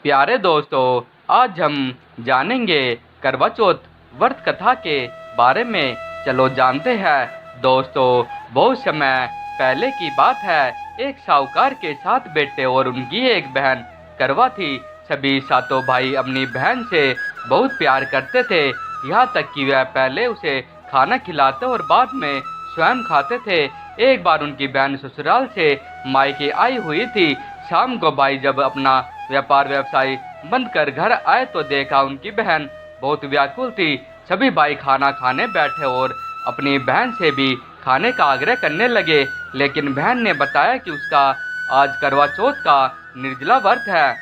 प्यारे दोस्तों, आज हम जानेंगे करवा चौथ व्रत कथा के बारे में। चलो जानते हैं। दोस्तों, बहुत समय पहले की बात है। एक साहूकार के 7 बेटे और उनकी एक बहन करवा थी। सभी सातों भाई अपनी बहन से बहुत प्यार करते थे, यहाँ तक कि वह पहले उसे खाना खिलाते और बाद में स्वयं खाते थे। एक बार उनकी बहन ससुराल से मायके आई हुई थी। शाम को भाई जब अपना व्यवसाय बंद कर घर आए तो देखा उनकी बहन बहुत व्याकुल थी। सभी भाई खाना खाने बैठे और अपनी बहन से भी खाने का आग्रह करने लगे, लेकिन बहन ने बताया कि उसका आज करवा चौथ का निर्जला व्रत है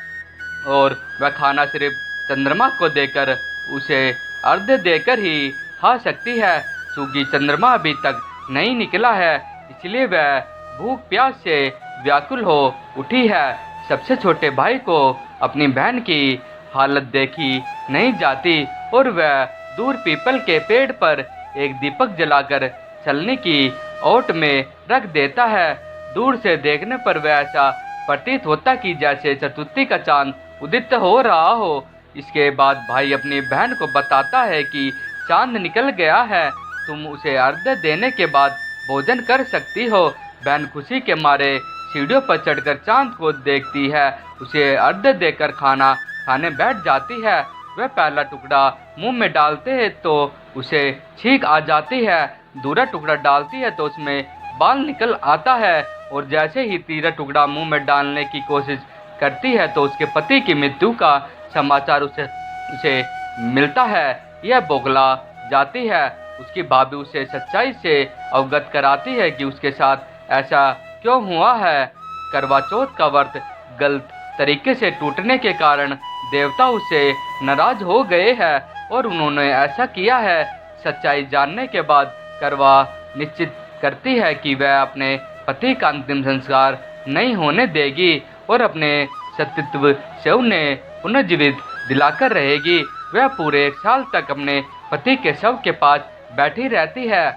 और वह खाना सिर्फ चंद्रमा को देकर उसे अर्घ्य देकर ही खा सकती है। चूंकि चंद्रमा अभी तक नहीं निकला है, इसलिए वह भूख प्यास से व्याकुल हो उठी है। सबसे छोटे भाई को अपनी बहन की हालत देखी नहीं जाती और वह दूर पीपल के पेड़ पर एक दीपक जलाकर चलने की ओट में रख देता है। दूर से देखने पर वह ऐसा प्रतीत होता कि जैसे चतुर्थी का चांद उदित हो रहा हो। इसके बाद भाई अपनी बहन को बताता है कि चांद निकल गया है, तुम उसे अर्घ्य देने के बाद भोजन कर सकती हो। बहन खुशी के मारे सीढ़ियों पर चढ़कर चांद को देखती है, उसे अर्घ्य देकर खाना खाने बैठ जाती है। वह पहला टुकड़ा मुंह में डालते हैं तो उसे छींक आ जाती है, दूसरा टुकड़ा डालती है तो उसमें बाल निकल आता है और जैसे ही तीसरा टुकड़ा मुंह में डालने की कोशिश करती है तो उसके पति की मृत्यु का समाचार उसे मिलता है। यह बौखला जाती है। उसकी भाभी उसे सच्चाई से अवगत कराती है कि उसके साथ ऐसा क्यों हुआ है। करवा चौथ का व्रत गलत तरीके से टूटने के कारण देवता उससे नाराज हो गए हैं और उन्होंने ऐसा किया है। सच्चाई जानने के बाद करवा निश्चित करती है कि वह अपने पति का अंतिम संस्कार नहीं होने देगी और अपने सतीत्व से उन्हें पुनर्जीवित दिलाकर रहेगी। वह पूरे 1 साल तक अपने पति के शव के पास बैठी रहती है,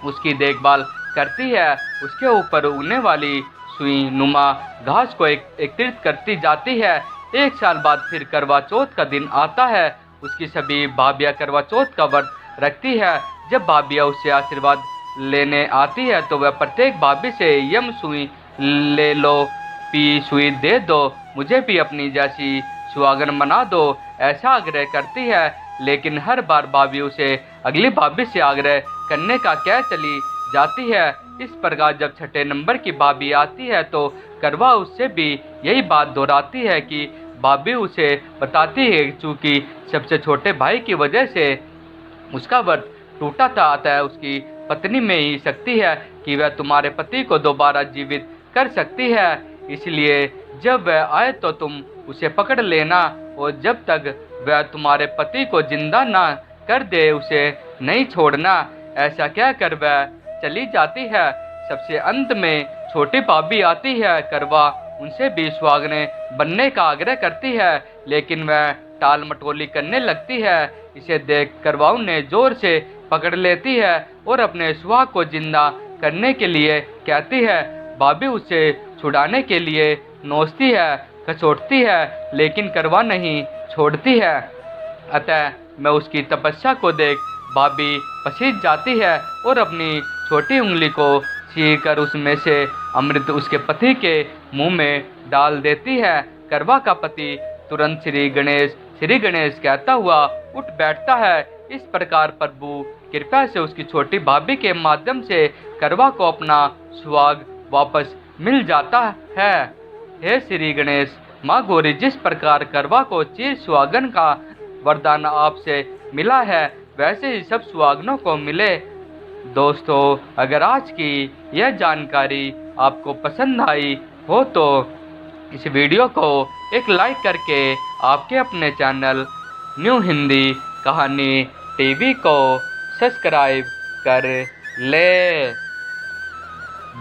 उसकी देखभाल करती है, उसके ऊपर उगने वाली सुई नुमा घास को एकत्रित करती जाती है। 1 साल बाद फिर करवा चौथ का दिन आता है। उसकी सभी भाभियाँ करवा चौथ का व्रत रखती है। जब भाभियाँ उससे आशीर्वाद लेने आती है तो वह प्रत्येक भाभी से यम सुई ले लो, पी सुई दे दो, मुझे भी अपनी जैसी सुहागन बना दो, ऐसा आग्रह करती है। लेकिन हर बार भाभी उसे अगली भाभी से आग्रह करने का कह चली जाती है। इस प्रकार जब 6ठे नंबर की भाभी आती है तो करवा उससे भी यही बात दोहराती है कि भाभी उसे बताती है चूँकि सबसे छोटे भाई की वजह से उसका व्रत टूटा था, अतः उसकी पत्नी में ही शक्ति है कि वह तुम्हारे पति को दोबारा जीवित कर सकती है। इसलिए जब वह आए तो तुम उसे पकड़ लेना और जब तक वह तुम्हारे पति को जिंदा ना कर दे उसे नहीं छोड़ना। ऐसा कहकर वह चली जाती है। सबसे अंत में छोटी भाभी आती है। करवा उनसे भी सुहागने बनने का आग्रह करती है, लेकिन वह टाल मटोली करने लगती है। इसे देख करवा उन्हें जोर से पकड़ लेती है और अपने सुहाग को जिंदा करने के लिए कहती है। भाभी उसे छुड़ाने के लिए नोचती है, खसोटती है, लेकिन करवा नहीं छोड़ती है। अतः मैं उसकी तपस्या को देख भाभी पसीज जाती है और अपनी छोटी उंगली को चीरकर उसमें से अमृत उसके पति के मुंह में डाल देती है। करवा का पति तुरंत श्री गणेश कहता हुआ उठ बैठता है। इस प्रकार प्रभु कृपा से उसकी छोटी भाभी के माध्यम से करवा को अपना सुहाग वापस मिल जाता है। हे श्री गणेश, माँ गौरी, जिस प्रकार करवा को चिर सुहागन का वरदान आपसे मिला है वैसे ही सब सुहागनों को मिले। दोस्तों, अगर आज की यह जानकारी आपको पसंद आई हो तो इस वीडियो को एक लाइक करके आपके अपने चैनल न्यू हिंदी कहानी टीवी को सब्सक्राइब कर ले।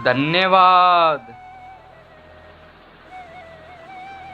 धन्यवाद।